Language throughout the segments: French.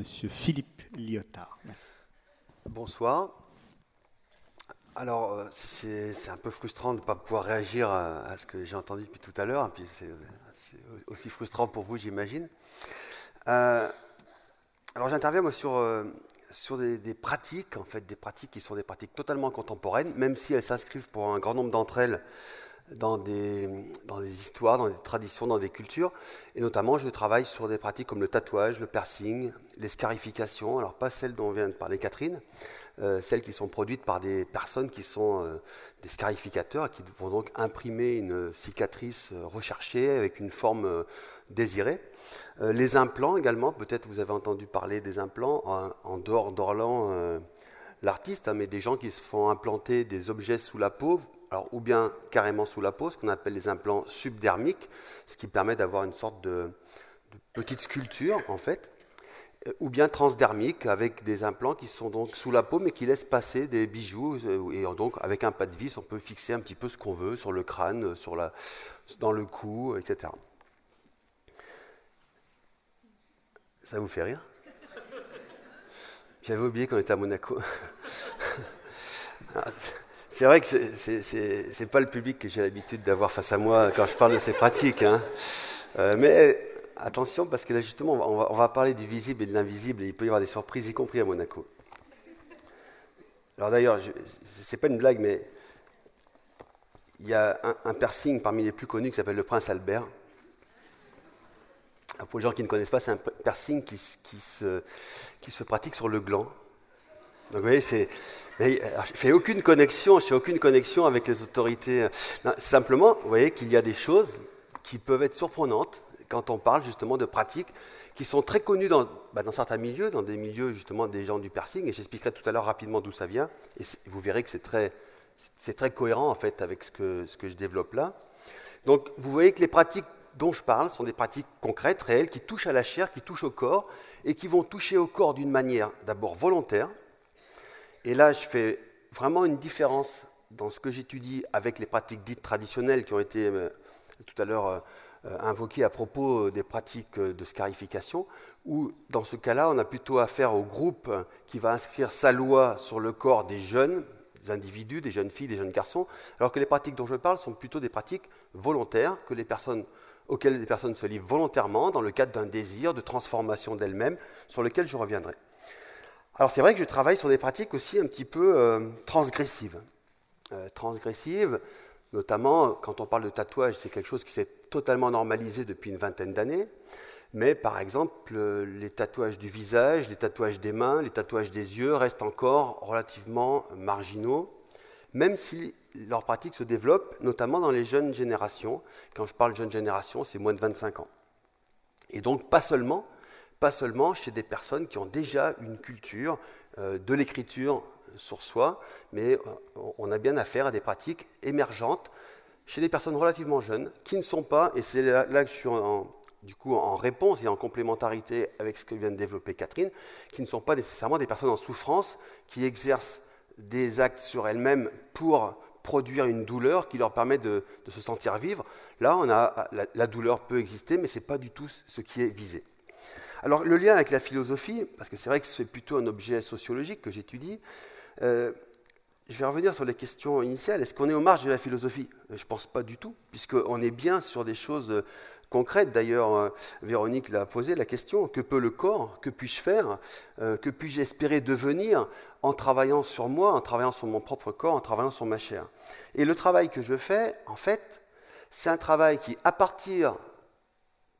Monsieur Philippe Liotard. Merci. Bonsoir. Alors, c'est un peu frustrant de ne pas pouvoir réagir à ce que j'ai entendu depuis tout à l'heure, et puis c'est aussi frustrant pour vous, j'imagine. Alors, j'interviens moi sur des pratiques, en fait, des pratiques qui sont des pratiques totalement contemporaines, même si elles s'inscrivent pour un grand nombre d'entre elles dans des histoires, dans des traditions, dans des cultures. Et notamment, je travaille sur des pratiques comme le tatouage, le piercing, les scarifications. Alors, pas celles dont vient de parler Catherine, celles qui sont produites par des personnes qui sont des scarificateurs et qui vont donc imprimer une cicatrice recherchée avec une forme désirée. Les implants également, peut-être vous avez entendu parler des implants en dehors d'Orlan, l'artiste, mais des gens qui se font implanter des objets sous la peau. Alors, ou bien carrément sous la peau, ce qu'on appelle les implants subdermiques, ce qui permet d'avoir une sorte de petite sculpture, en fait, ou bien transdermiques, avec des implants qui sont donc sous la peau, mais qui laissent passer des bijoux, et donc avec un pas de vis, on peut fixer un petit peu ce qu'on veut sur le crâne, dans le cou, etc. Ça vous fait rire? J'avais oublié qu'on était à Monaco. C'est vrai que c'est pas le public que j'ai l'habitude d'avoir face à moi quand je parle de ces pratiques. Mais attention, parce que là, justement, on va parler du visible et de l'invisible, et il peut y avoir des surprises, y compris à Monaco. Alors d'ailleurs, c'est pas une blague, mais il y a un piercing parmi les plus connus qui s'appelle le Prince Albert. Alors pour les gens qui ne connaissent pas, c'est un piercing qui se pratique sur le gland. Donc vous voyez, je ne fais aucune connexion avec les autorités. Non, simplement, vous voyez qu'il y a des choses qui peuvent être surprenantes quand on parle justement de pratiques qui sont très connues dans certains milieux, dans des milieux justement des gens du piercing, et j'expliquerai tout à l'heure rapidement d'où ça vient, et vous verrez que c'est très cohérent en fait avec ce que je développe là. Donc vous voyez que les pratiques dont je parle sont des pratiques concrètes, réelles, qui touchent à la chair, qui touchent au corps, et qui vont toucher au corps d'une manière d'abord volontaire. Et là, je fais vraiment une différence dans ce que j'étudie avec les pratiques dites traditionnelles qui ont été tout à l'heure invoquées à propos des pratiques de scarification, où dans ce cas-là, on a plutôt affaire au groupe qui va inscrire sa loi sur le corps des jeunes individus, des jeunes filles, des jeunes garçons, alors que les pratiques dont je parle sont plutôt des pratiques volontaires auxquelles les personnes se livrent volontairement dans le cadre d'un désir de transformation d'elles-mêmes, sur lequel je reviendrai. Alors c'est vrai que je travaille sur des pratiques aussi un petit peu transgressives. Transgressives, notamment quand on parle de tatouage, c'est quelque chose qui s'est totalement normalisé depuis une vingtaine d'années. Mais par exemple, les tatouages du visage, les tatouages des mains, les tatouages des yeux restent encore relativement marginaux, même si leur pratique se développe, notamment dans les jeunes générations. Quand je parle de jeunes générations, c'est moins de 25 ans. Et donc pas seulement chez des personnes qui ont déjà une culture de l'écriture sur soi, mais on a bien affaire à des pratiques émergentes chez des personnes relativement jeunes qui ne sont pas, et c'est là que je suis en réponse et en complémentarité avec ce que vient de développer Catherine, qui ne sont pas nécessairement des personnes en souffrance qui exercent des actes sur elles-mêmes pour produire une douleur qui leur permet de se sentir vivre. Là, la douleur peut exister, mais ce n'est pas du tout ce qui est visé. Alors, le lien avec la philosophie, parce que c'est vrai que c'est plutôt un objet sociologique que j'étudie, je vais revenir sur les questions initiales. Est-ce qu'on est aux marges de la philosophie? Je ne pense pas du tout, puisqu'on est bien sur des choses concrètes. D'ailleurs, Véronique l'a posé la question, que peut le corps? Que puis-je faire? Que puis-je espérer devenir en travaillant sur moi, en travaillant sur mon propre corps, en travaillant sur ma chair? Et le travail que je fais, en fait, c'est un travail qui, à partir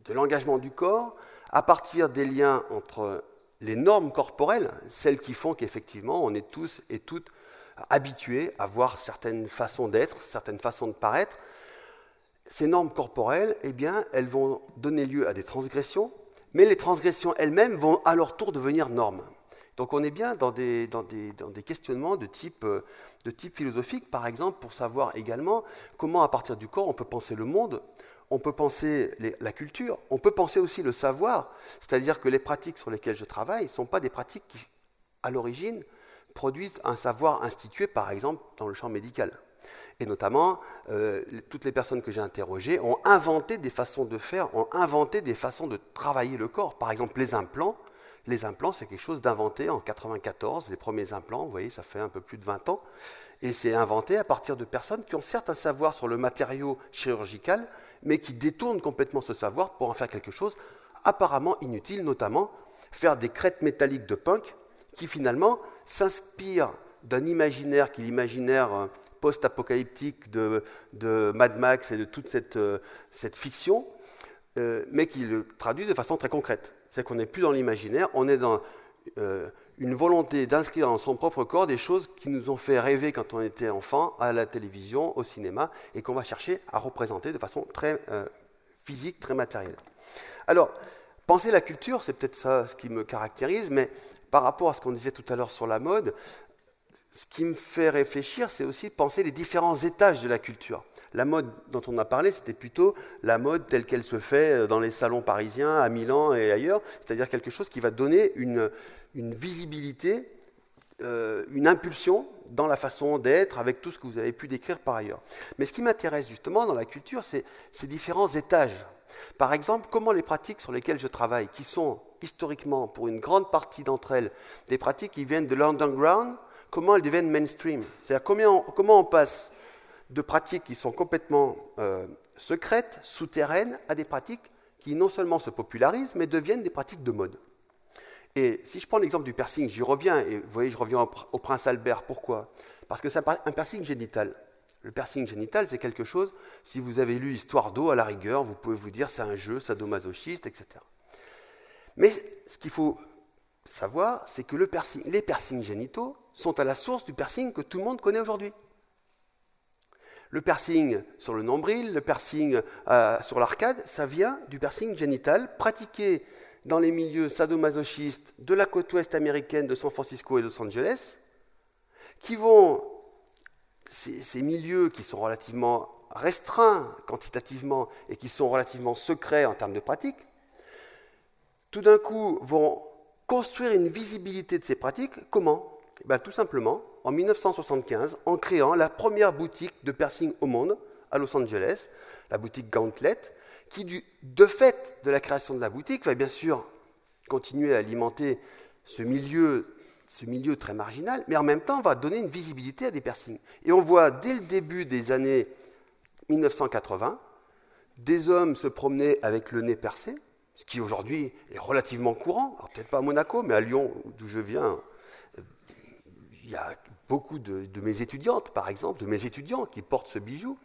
de l'engagement du corps, à partir des liens entre les normes corporelles, celles qui font qu'effectivement on est tous et toutes habitués à voir certaines façons d'être, certaines façons de paraître, ces normes corporelles, eh bien, elles vont donner lieu à des transgressions, mais les transgressions elles-mêmes vont à leur tour devenir normes. Donc on est bien dans des questionnements de type philosophique, par exemple, pour savoir également comment à partir du corps on peut penser le monde. On peut penser la culture, on peut penser aussi le savoir, c'est-à-dire que les pratiques sur lesquelles je travaille ne sont pas des pratiques qui, à l'origine, produisent un savoir institué, par exemple, dans le champ médical. Et notamment, toutes les personnes que j'ai interrogées ont inventé des façons de faire, ont inventé des façons de travailler le corps. Par exemple, les implants les implants, c'est quelque chose d'inventé en 1994. Les premiers implants, vous voyez, ça fait un peu plus de 20 ans. Et c'est inventé à partir de personnes qui ont certes un savoir sur le matériau chirurgical, mais qui détournent complètement ce savoir pour en faire quelque chose apparemment inutile, notamment faire des crêtes métalliques de punk qui finalement s'inspirent d'un imaginaire qui est l'imaginaire post-apocalyptique de Mad Max et de toute cette fiction, mais qui le traduisent de façon très concrète. C'est qu'on n'est plus dans l'imaginaire, on est dans une volonté d'inscrire dans son propre corps des choses qui nous ont fait rêver quand on était enfant, à la télévision, au cinéma, et qu'on va chercher à représenter de façon très physique, très matérielle. Alors, penser la culture, c'est peut-être ça ce qui me caractérise, mais par rapport à ce qu'on disait tout à l'heure sur la mode, ce qui me fait réfléchir, c'est aussi de penser les différents étages de la culture. La mode dont on a parlé, c'était plutôt la mode telle qu'elle se fait dans les salons parisiens, à Milan et ailleurs, c'est-à-dire quelque chose qui va donner une visibilité, une impulsion dans la façon d'être, avec tout ce que vous avez pu décrire par ailleurs. Mais ce qui m'intéresse justement dans la culture, c'est ces différents étages. Par exemple, comment les pratiques sur lesquelles je travaille, qui sont historiquement, pour une grande partie d'entre elles, des pratiques qui viennent de l'underground, comment elles deviennent mainstream. C'est-à-dire comment on passe de pratiques qui sont complètement secrètes, souterraines, à des pratiques qui non seulement se popularisent, mais deviennent des pratiques de mode. Et si je prends l'exemple du piercing, j'y reviens, et vous voyez, je reviens au prince Albert. Pourquoi? Parce que c'est un piercing génital. Le piercing génital, c'est quelque chose, si vous avez lu Histoire d'eau, à la rigueur, vous pouvez vous dire c'est un jeu sadomasochiste, etc. Mais ce qu'il faut savoir, c'est que les piercings génitaux sont à la source du piercing que tout le monde connaît aujourd'hui. Le piercing sur le nombril, le piercing sur l'arcade, ça vient du piercing génital pratiqué dans les milieux sadomasochistes de la côte ouest américaine de San Francisco et de Los Angeles, qui vont, ces milieux qui sont relativement restreints quantitativement et qui sont relativement secrets en termes de pratique, tout d'un coup vont construire une visibilité de ces pratiques. Comment? Tout simplement, en 1975, en créant la première boutique de piercing au monde à Los Angeles, la boutique Gauntlet, qui, de fait de la création de la boutique, va bien sûr continuer à alimenter ce milieu très marginal, mais en même temps va donner une visibilité à des piercings. Et on voit dès le début des années 1980, des hommes se promener avec le nez percé, ce qui aujourd'hui est relativement courant, alors peut-être pas à Monaco, mais à Lyon, d'où je viens, il y a beaucoup de mes étudiantes, par exemple, de mes étudiants qui portent ce bijou.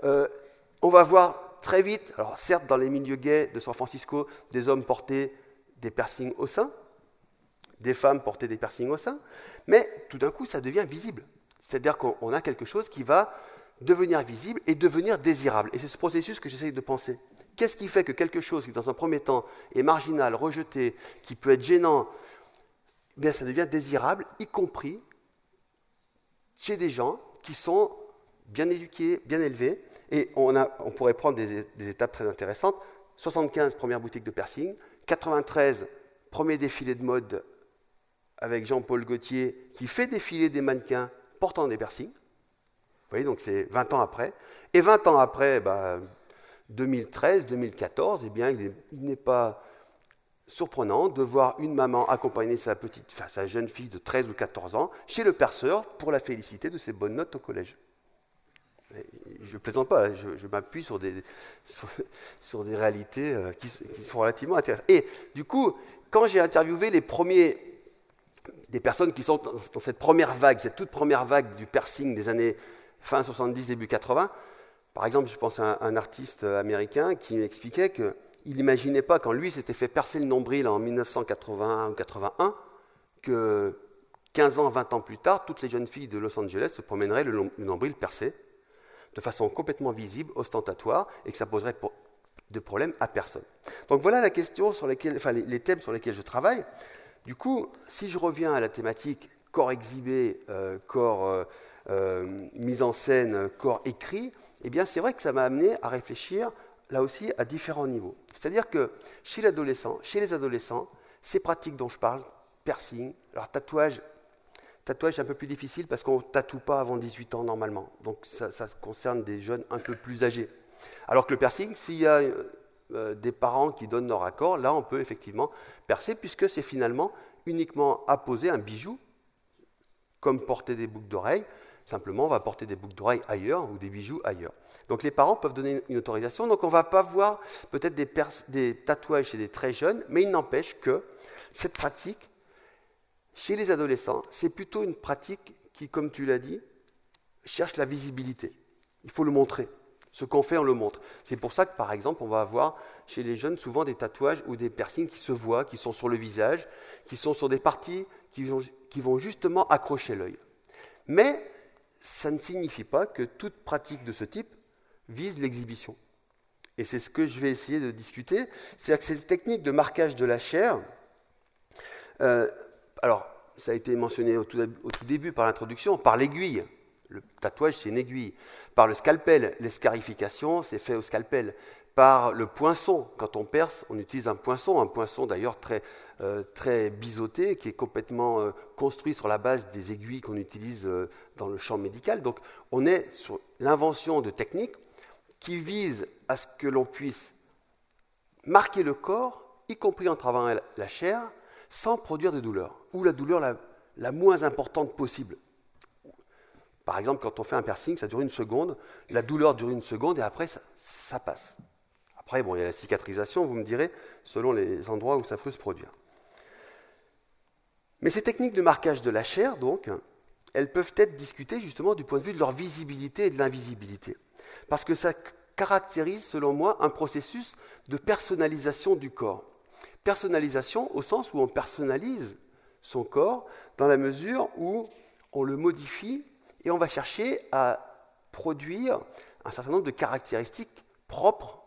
On va voir très vite, alors certes dans les milieux gays de San Francisco, des hommes portaient des piercings au sein, des femmes portaient des piercings au sein, mais tout d'un coup ça devient visible. C'est-à-dire qu'on a quelque chose qui va devenir visible et devenir désirable. Et c'est ce processus que j'essaye de penser. Qu'est-ce qui fait que quelque chose qui dans un premier temps est marginal, rejeté, qui peut être gênant, eh bien ça devient désirable, y compris chez des gens qui sont bien éduqués, bien élevés. Et on pourrait prendre des étapes très intéressantes. 75, première boutique de piercing. 93, premier défilé de mode avec Jean-Paul Gaultier, qui fait défiler des mannequins portant des piercings. Vous voyez, donc c'est 20 ans après. Et 20 ans après, 2013, 2014, eh bien, il n'est pas surprenant de voir une maman accompagner sa jeune fille de 13 ou 14 ans chez le perceur pour la féliciter de ses bonnes notes au collège. Je ne plaisante pas, je m'appuie sur des réalités qui sont relativement intéressantes. Et du coup, quand j'ai interviewé des personnes qui sont dans cette première vague, cette toute première vague du piercing des années fin 70, début 80, par exemple, je pense à un artiste américain qui m'expliquait qu'il n'imaginait pas, quand lui s'était fait percer le nombril en 1981 ou 81, que 15 ans, 20 ans plus tard, toutes les jeunes filles de Los Angeles se promèneraient le nombril percé, de façon complètement visible, ostentatoire, et que ça poserait de problème à personne. Donc voilà la question sur les thèmes sur lesquels je travaille. Du coup, si je reviens à la thématique corps exhibé, corps mise en scène, corps écrit, eh bien c'est vrai que ça m'a amené à réfléchir là aussi à différents niveaux. C'est-à-dire que chez les adolescents, ces pratiques dont je parle, piercing, alors tatouage un peu plus difficile parce qu'on ne tatoue pas avant 18 ans normalement. Donc ça concerne des jeunes un peu plus âgés. Alors que le piercing, s'il y a des parents qui donnent leur accord, là on peut effectivement percer, puisque c'est finalement uniquement apposer un bijou, comme porter des boucles d'oreilles. Simplement, on va porter des boucles d'oreilles ailleurs ou des bijoux ailleurs. Donc les parents peuvent donner une autorisation. Donc on ne va pas voir peut-être des tatouages chez des très jeunes, mais il n'empêche que cette pratique, chez les adolescents, c'est plutôt une pratique qui, comme tu l'as dit, cherche la visibilité. Il faut le montrer. Ce qu'on fait, on le montre. C'est pour ça que, par exemple, on va avoir chez les jeunes souvent des tatouages ou des piercings qui se voient, qui sont sur le visage, qui sont sur des parties qui vont justement accrocher l'œil. Mais ça ne signifie pas que toute pratique de ce type vise l'exhibition. Et c'est ce que je vais essayer de discuter. C'est-à-dire que ces techniques de marquage de la chair, alors, ça a été mentionné au tout début par l'introduction, par l'aiguille. Le tatouage, c'est une aiguille. Par le scalpel, les scarifications, c'est fait au scalpel. Par le poinçon, quand on perce, on utilise un poinçon d'ailleurs très biseauté, qui est complètement construit sur la base des aiguilles qu'on utilise dans le champ médical. Donc on est sur l'invention de techniques qui visent à ce que l'on puisse marquer le corps, y compris en travaillant la chair, sans produire de douleur, ou la douleur la moins importante possible. Par exemple, quand on fait un piercing, ça dure 1 seconde, la douleur dure 1 seconde et après, ça passe. Après, bon, il y a la cicatrisation, vous me direz, selon les endroits où ça peut se produire. Mais ces techniques de marquage de la chair, donc, elles peuvent être discutées justement du point de vue de leur visibilité et de l'invisibilité. Parce que ça caractérise, selon moi, un processus de personnalisation du corps. Personnalisation au sens où on personnalise son corps dans la mesure où on le modifie et on va chercher à produire un certain nombre de caractéristiques propres.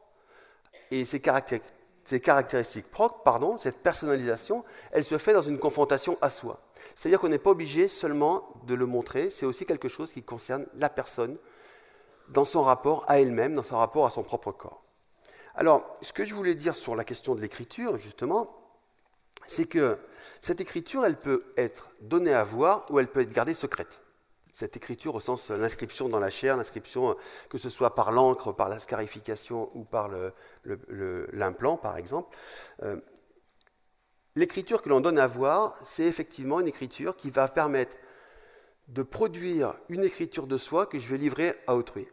Et ces caractéristiques propres, cette personnalisation, elle se fait dans une confrontation à soi. C'est-à-dire qu'on n'est pas obligé seulement de le montrer, c'est aussi quelque chose qui concerne la personne dans son rapport à elle-même, dans son rapport à son propre corps. Alors, ce que je voulais dire sur la question de l'écriture, justement, c'est que cette écriture, elle peut être donnée à voir ou elle peut être gardée secrète. Cette écriture au sens l'inscription dans la chair, l'inscription que ce soit par l'encre, par la scarification ou par l'implant par exemple. L'écriture que l'on donne à voir, c'est effectivement une écriture qui va permettre de produire une écriture de soi que je vais livrer à autrui.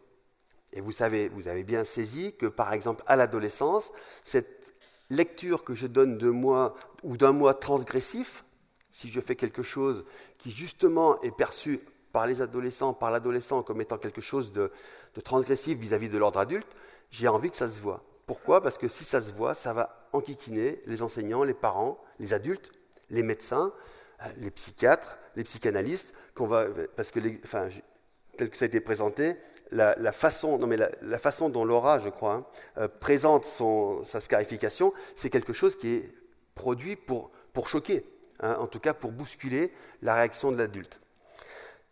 Et vous avez bien saisi que par exemple à l'adolescence, cette lecture que je donne de moi ou d'un moi transgressif, si je fais quelque chose qui justement est perçu par les adolescents, par l'adolescent comme étant quelque chose de transgressif vis-à-vis de l'ordre adulte, j'ai envie que ça se voit. Pourquoi ? Parce que si ça se voit, ça va enquiquiner les enseignants, les parents, les adultes, les médecins, les psychiatres, les psychanalystes, parce que, tel que ça a été présenté, la façon dont Laura, je crois, présente sa scarification, c'est quelque chose qui est produit pour choquer, en tout cas pour bousculer la réaction de l'adulte.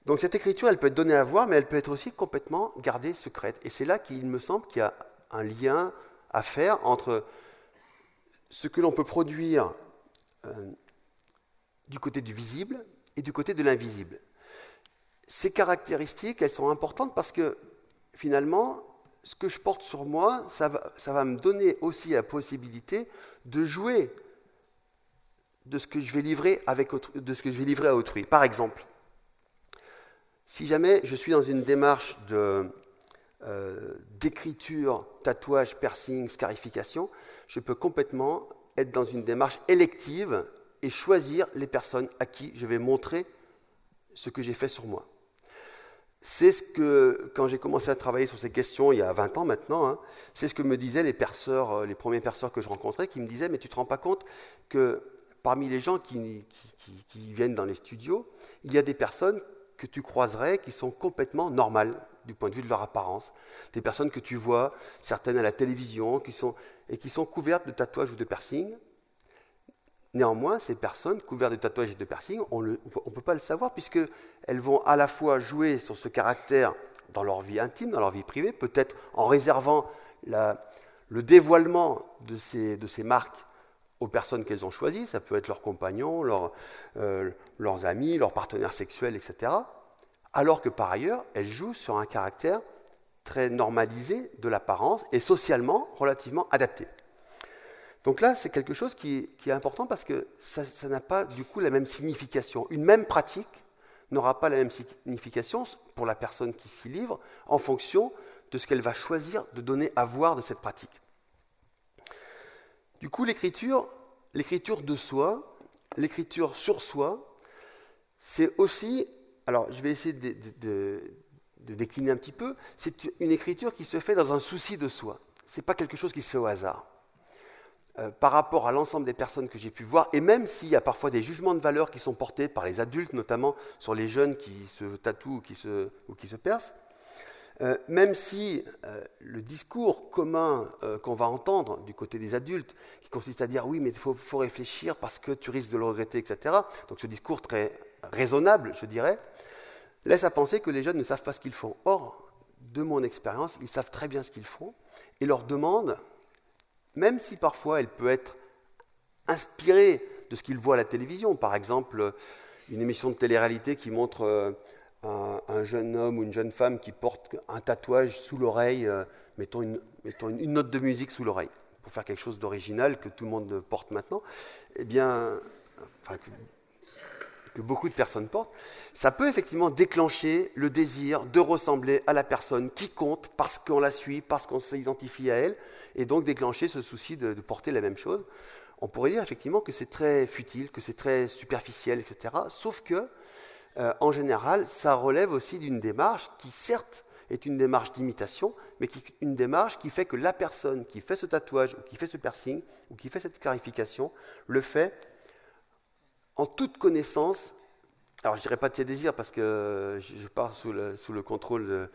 Donc cette écriture, elle peut être donnée à voir, mais elle peut être aussi complètement gardée secrète. Et c'est là qu'il me semble qu'il y a un lien à faire entre ce que l'on peut produire du côté du visible et du côté de l'invisible. Ces caractéristiques, elles sont importantes parce que finalement, ce que je porte sur moi, ça va me donner aussi la possibilité de jouer de ce que je vais livrer à autrui. Par exemple, si jamais je suis dans une démarche d'écriture, tatouage, piercing, scarification, je peux complètement être dans une démarche élective et choisir les personnes à qui je vais montrer ce que j'ai fait sur moi. C'est ce que, quand j'ai commencé à travailler sur ces questions il y a 20 ans maintenant, c'est ce que me disaient les premiers perceurs que je rencontrais, qui me disaient « mais tu ne te rends pas compte que parmi les gens qui viennent dans les studios, il y a des personnes que tu croiserais qui sont complètement normales du point de vue de leur apparence. Des personnes que tu vois, certaines à la télévision, qui sont couvertes de tatouages ou de piercings. Néanmoins, ces personnes couvertes de tatouages et de piercings, on ne peut pas le savoir puisqu'elles vont à la fois jouer sur ce caractère dans leur vie intime, dans leur vie privée, peut-être en réservant le dévoilement de ces marques aux personnes qu'elles ont choisies, ça peut être leurs compagnons, leurs amis, leurs partenaires sexuels, etc. Alors que par ailleurs, elles jouent sur un caractère très normalisé de l'apparence et socialement relativement adapté. Donc là, c'est quelque chose qui est important parce que ça n'a pas du coup la même signification. Une même pratique n'aura pas la même signification pour la personne qui s'y livre en fonction de ce qu'elle va choisir de donner à voir de cette pratique. Du coup, l'écriture de soi, l'écriture sur soi, c'est aussi, alors je vais essayer de décliner un petit peu, c'est une écriture qui se fait dans un souci de soi. Ce n'est pas quelque chose qui se fait au hasard. Par rapport à l'ensemble des personnes que j'ai pu voir, et même s'il y a parfois des jugements de valeur qui sont portés par les adultes, notamment sur les jeunes qui se tatouent ou qui se percent, même si le discours commun qu'on va entendre du côté des adultes, qui consiste à dire oui, mais il faut réfléchir parce que tu risques de le regretter, etc., donc ce discours très raisonnable, je dirais, laisse à penser que les jeunes ne savent pas ce qu'ils font. Or, de mon expérience, ils savent très bien ce qu'ils font, et leur demande, même si parfois elle peut être inspirée de ce qu'ils voient à la télévision, par exemple une émission de télé-réalité qui montre un jeune homme ou une jeune femme qui porte un tatouage sous l'oreille, mettons une note de musique sous l'oreille, pour faire quelque chose d'original que tout le monde porte maintenant, eh bien, enfin, que beaucoup de personnes portent, ça peut effectivement déclencher le désir de ressembler à la personne qui compte parce qu'on la suit, parce qu'on s'identifie à elle, et donc déclencher ce souci de porter la même chose. On pourrait dire effectivement que c'est très futile, que c'est très superficiel, etc. Sauf que, en général, ça relève aussi d'une démarche qui, certes, est une démarche d'imitation, mais une démarche qui fait que la personne qui fait ce tatouage, ou qui fait ce piercing, ou qui fait cette scarification, le fait en toute connaissance, alors je ne dirais pas de ses désirs parce que je pars sous le contrôle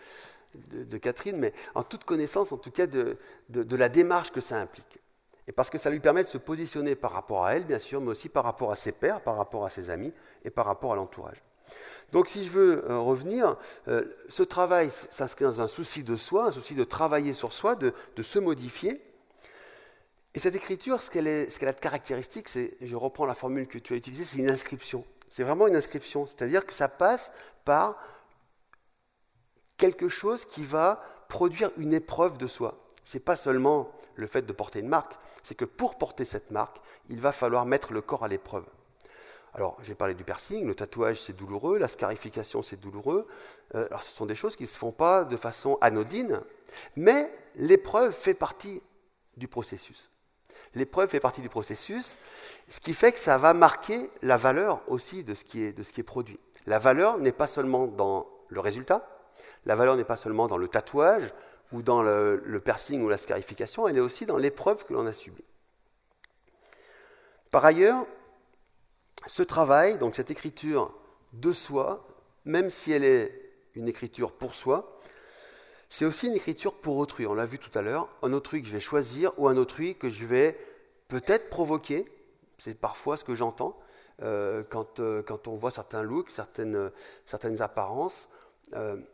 de Catherine, mais en toute connaissance en tout cas de la démarche que ça implique. Et parce que ça lui permet de se positionner par rapport à elle, bien sûr, mais aussi par rapport à ses pairs, par rapport à ses amis et par rapport à l'entourage. Donc si je veux revenir, ce travail s'inscrit dans un souci de soi, un souci de travailler sur soi, de se modifier. Et cette écriture, ce qu'elle a de caractéristique, c'est, je reprends la formule que tu as utilisée, c'est une inscription. C'est vraiment une inscription, c'est-à-dire que ça passe par quelque chose qui va produire une épreuve de soi. Ce n'est pas seulement le fait de porter une marque, c'est que pour porter cette marque, il va falloir mettre le corps à l'épreuve. Alors, j'ai parlé du piercing, le tatouage c'est douloureux, la scarification c'est douloureux. Alors, ce sont des choses qui ne se font pas de façon anodine, mais l'épreuve fait partie du processus. L'épreuve fait partie du processus, ce qui fait que ça va marquer la valeur aussi de ce qui est produit. La valeur n'est pas seulement dans le résultat, la valeur n'est pas seulement dans le tatouage ou dans le piercing ou la scarification, elle est aussi dans l'épreuve que l'on a subie. Par ailleurs, ce travail, donc cette écriture de soi, même si elle est une écriture pour soi, c'est aussi une écriture pour autrui. On l'a vu tout à l'heure, un autrui que je vais choisir ou un autrui que je vais peut-être provoquer. C'est parfois ce que j'entends quand on voit certains looks, certaines apparences.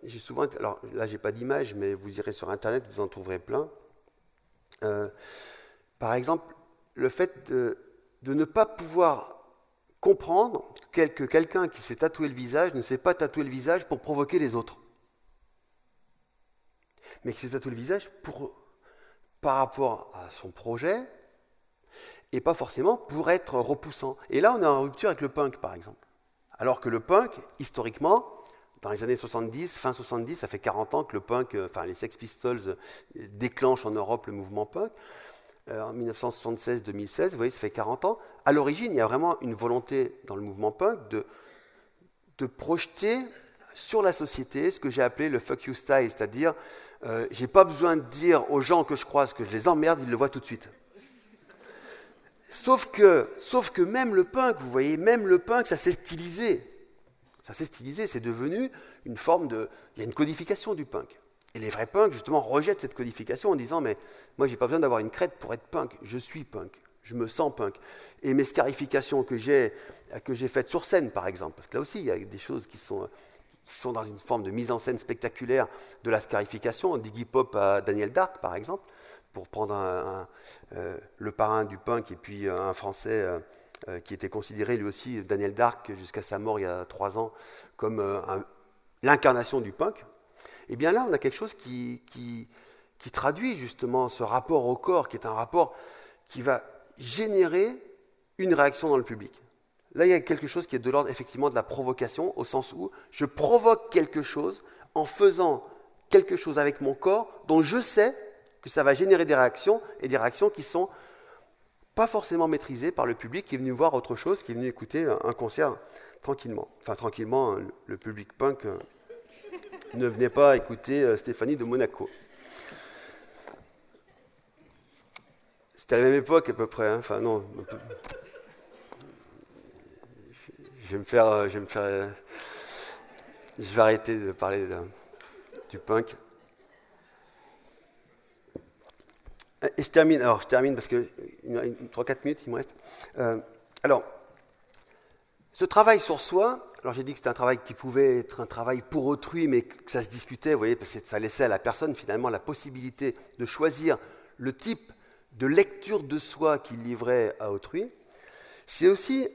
J'ai souvent, alors là, j'ai pas d'image, mais vous irez sur Internet, vous en trouverez plein. Par exemple, le fait de ne pas pouvoir comprendre que quelqu'un qui s'est tatoué le visage ne s'est pas tatoué le visage pour provoquer les autres, mais qui s'est tatoué le visage par rapport à son projet et pas forcément pour être repoussant. Et là, on est en rupture avec le punk, par exemple. Alors que le punk, historiquement, dans les années 70, fin 70, ça fait 40 ans que le punk, enfin les Sex Pistols déclenchent en Europe le mouvement punk. En 1976-2016, vous voyez, ça fait 40 ans. À l'origine, il y a vraiment une volonté dans le mouvement punk de projeter sur la société ce que j'ai appelé le fuck you style, c'est-à-dire j'ai pas besoin de dire aux gens que je croise que je les emmerde, ils le voient tout de suite. Sauf que même le punk, vous voyez, même le punk, ça s'est stylisé. Ça s'est stylisé, c'est devenu une forme de... Il y a une codification du punk. Et les vrais punks, justement, rejettent cette codification en disant « Mais moi, j'ai pas besoin d'avoir une crête pour être punk. Je suis punk. Je me sens punk. » Et mes scarifications que j'ai faites sur scène, par exemple, parce que là aussi, il y a des choses qui sont dans une forme de mise en scène spectaculaire de la scarification, d'Iggy Pop à Daniel Dark, par exemple, pour prendre le parrain du punk et puis un Français qui était considéré, lui aussi, Daniel Dark, jusqu'à sa mort il y a 3 ans, comme l'incarnation du punk. Et bien là, on a quelque chose qui traduit justement ce rapport au corps, qui est un rapport qui va générer une réaction dans le public. Là, il y a quelque chose qui est de l'ordre effectivement de la provocation, au sens où je provoque quelque chose en faisant quelque chose avec mon corps dont je sais que ça va générer des réactions, et des réactions qui ne sont pas forcément maîtrisées par le public qui est venu voir autre chose, qui est venu écouter un concert tranquillement. Enfin, tranquillement, le public punk ne venait pas écouter Stéphanie de Monaco. C'était à la même époque à peu près. Hein. Enfin, non. Je vais arrêter de parler du punk. Et je termine parce que 3-4 minutes, il me reste. Alors, ce travail sur soi, alors j'ai dit que c'était un travail qui pouvait être un travail pour autrui, mais que ça se discutait, vous voyez, parce que ça laissait à la personne finalement la possibilité de choisir le type de lecture de soi qu'il livrait à autrui. C'est aussi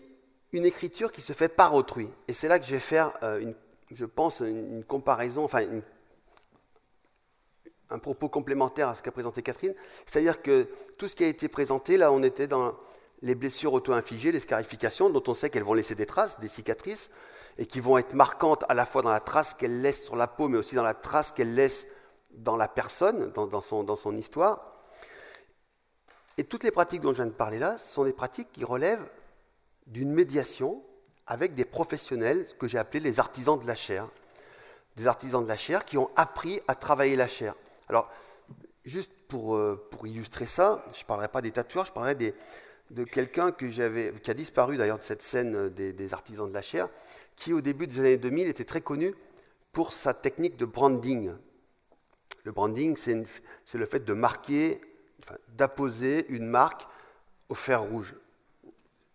une écriture qui se fait par autrui. Et c'est là que je vais faire, une comparaison, enfin un propos complémentaire à ce qu'a présenté Catherine. C'est-à-dire que tout ce qui a été présenté, là, on était dans les blessures auto-infligées, les scarifications, dont on sait qu'elles vont laisser des traces, des cicatrices, et qui vont être marquantes à la fois dans la trace qu'elles laissent sur la peau, mais aussi dans la trace qu'elles laissent dans la personne, dans son histoire. Et toutes les pratiques dont je viens de parler là, ce sont des pratiques qui relèvent d'une médiation avec des professionnels, ce que j'ai appelé les artisans de la chair. Des artisans de la chair qui ont appris à travailler la chair. Alors, juste pour illustrer ça, je ne parlerai pas des tatoueurs, je parlerai de quelqu'un qui a disparu d'ailleurs de cette scène des artisans de la chair, qui au début des années 2000 était très connu pour sa technique de branding. Le branding, c'est le fait de marquer, d'apposer une marque au fer rouge.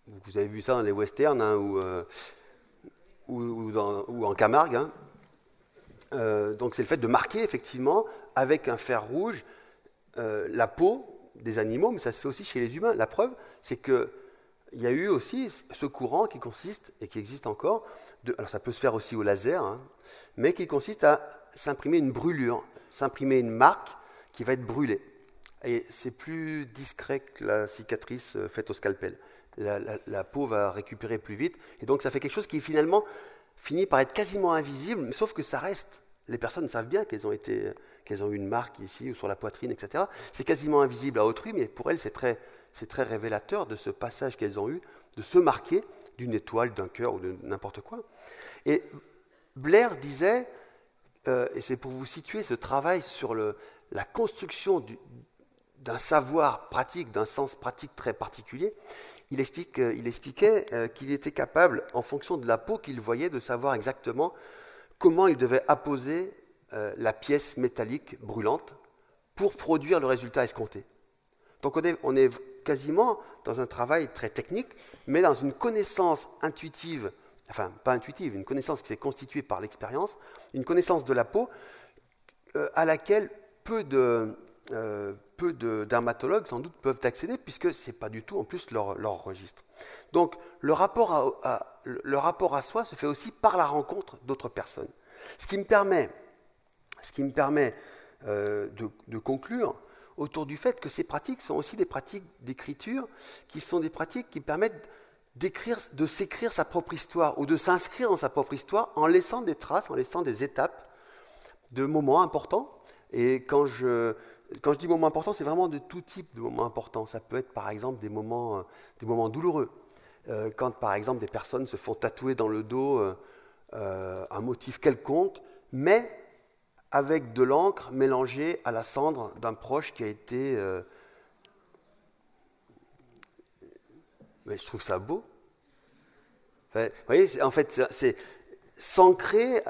Vous avez vu ça dans les westerns hein, ou en Camargue. Hein. Donc c'est le fait de marquer effectivement avec un fer rouge la peau des animaux, mais ça se fait aussi chez les humains. La preuve, c'est qu'il y a eu aussi ce courant qui consiste, et qui existe encore, alors ça peut se faire aussi au laser, hein, mais qui consiste à s'imprimer une brûlure, s'imprimer une marque qui va être brûlée. Et c'est plus discret que la cicatrice faite au scalpel. La peau va récupérer plus vite, et donc ça fait quelque chose qui finalement finit par être quasiment invisible, sauf que ça reste. Les personnes savent bien qu'elles ont eu une marque ici ou sur la poitrine, etc. C'est quasiment invisible à autrui, mais pour elles, c'est très révélateur de ce passage qu'elles ont eu, de se marquer d'une étoile, d'un cœur ou de n'importe quoi. Et Blair disait, et c'est pour vous situer ce travail sur la construction d'un savoir pratique, d'un sens pratique très particulier, il expliquait qu'il était capable, en fonction de la peau qu'il voyait, de savoir exactement comment il devait apposer la pièce métallique brûlante pour produire le résultat escompté. Donc on est quasiment dans un travail très technique, mais dans une connaissance intuitive, enfin pas intuitive, une connaissance qui s'est constituée par l'expérience, une connaissance de la peau à laquelle peu de dermatologues sans doute peuvent accéder, puisque ce n'est pas du tout en plus leur registre. Donc le rapport à soi se fait aussi par la rencontre d'autres personnes. Ce qui me permet de conclure autour du fait que ces pratiques sont aussi des pratiques d'écriture qui sont des pratiques qui permettent de s'écrire sa propre histoire ou de s'inscrire dans sa propre histoire en laissant des traces, en laissant des étapes de moments importants. Et quand je dis moments importants, c'est vraiment de tout type de moments importants. Ça peut être par exemple des moments douloureux. Quand par exemple des personnes se font tatouer dans le dos un motif quelconque, mais avec de l'encre mélangée à la cendre d'un proche qui a été... Mais je trouve ça beau. Enfin, vous voyez, en fait, c'est s'ancrer,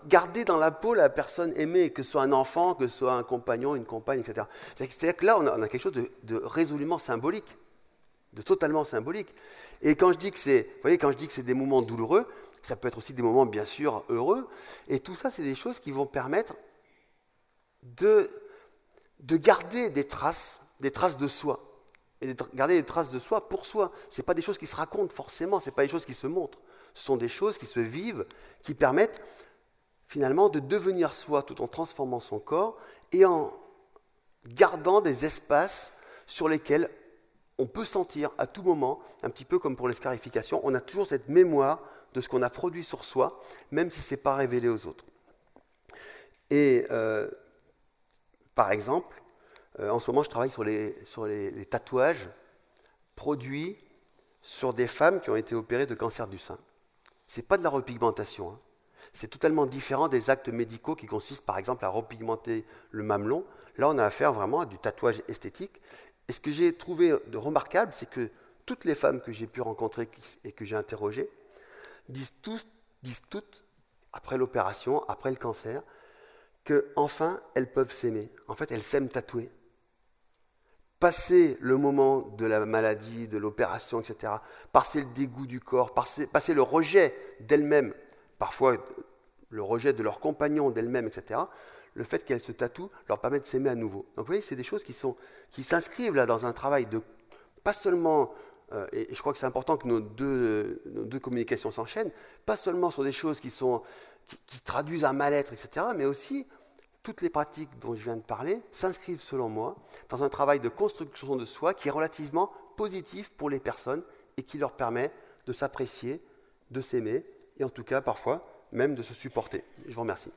garder dans la peau la personne aimée, que ce soit un enfant, que ce soit un compagnon, une compagne, etc. C'est-à-dire que là, on a quelque chose de résolument symbolique, de totalement symbolique. Et quand je dis que c'est des moments douloureux, ça peut être aussi des moments, bien sûr, heureux. Et tout ça, c'est des choses qui vont permettre de garder des traces de soi. Et de garder des traces de soi pour soi. Ce n'est pas des choses qui se racontent forcément, ce n'est pas des choses qui se montrent. Ce sont des choses qui se vivent, qui permettent finalement de devenir soi tout en transformant son corps et en gardant des espaces sur lesquels on peut sentir à tout moment, un petit peu comme pour les scarifications, on a toujours cette mémoire de ce qu'on a produit sur soi, même si ce n'est pas révélé aux autres. Et par exemple, en ce moment, je travaille sur les tatouages produits sur des femmes qui ont été opérées de cancer du sein. Ce n'est pas de la repigmentation. Hein. C'est totalement différent des actes médicaux qui consistent par exemple à repigmenter le mamelon. Là, on a affaire vraiment à du tatouage esthétique. Et ce que j'ai trouvé de remarquable, c'est que toutes les femmes que j'ai pu rencontrer et que j'ai interrogées disent toutes, après l'opération, après le cancer, qu'enfin, elles peuvent s'aimer. En fait, elles s'aiment tatouer. Passer le moment de la maladie, de l'opération, etc., passer le dégoût du corps, passer le rejet d'elles-mêmes, parfois le rejet de leurs compagnons, d'elles-mêmes, etc., le fait qu'elles se tatouent leur permet de s'aimer à nouveau. Donc vous voyez, c'est des choses qui s'inscrivent là dans un travail de, pas seulement, et je crois que c'est important que nos deux communications s'enchaînent, pas seulement sur des choses qui traduisent un mal-être, etc., mais aussi toutes les pratiques dont je viens de parler s'inscrivent, selon moi, dans un travail de construction de soi qui est relativement positif pour les personnes et qui leur permet de s'apprécier, de s'aimer, et en tout cas, parfois, même de se supporter. Je vous remercie.